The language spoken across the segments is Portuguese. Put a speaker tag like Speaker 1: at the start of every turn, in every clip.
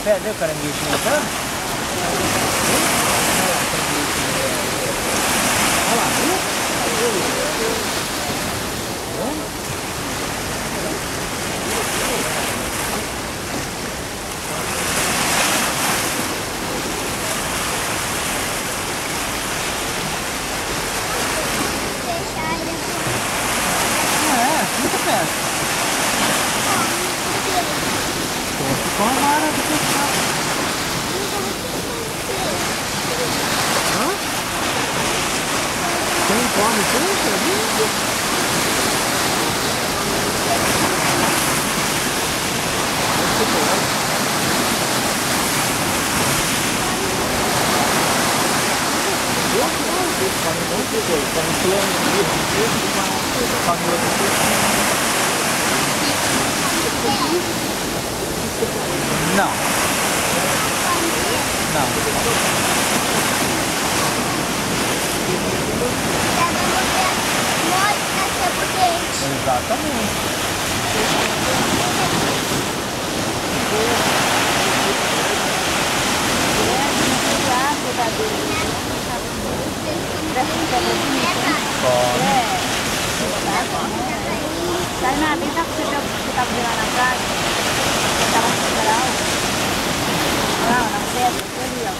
Speaker 1: pedra, o caranguejo montando. Olha lá, viu? Muito perto. Ficou uma hora do pessoal. Hã? Quem come peixe é lindo. Não. Não. Exatamente.
Speaker 2: Dahil nakita ko siya kita ko na ng gas. Kita ko sa galaw. Wala, nang set. Pwede lang.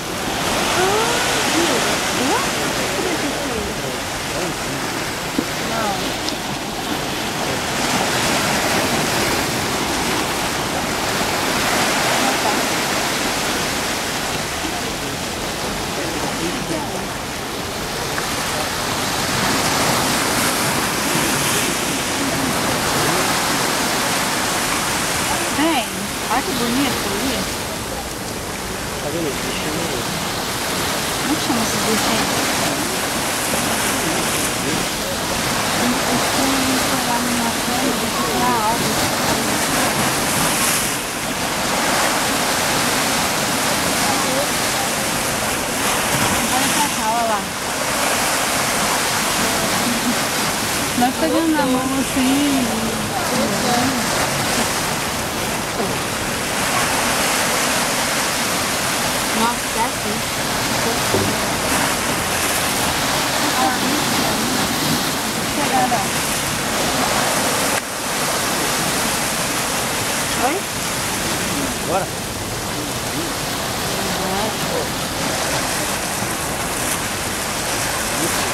Speaker 2: Vem, olha que bonito ali.
Speaker 1: Tá vendo esse bichinho?
Speaker 2: Como que chama esse bichinho? Tem que pegar numa cama, tem que tirar algo. Olha pra cá, olha lá. Vai pegando na mão assim. Nossa, é assim. Chegada. Oi?
Speaker 1: Bora?
Speaker 2: Bora.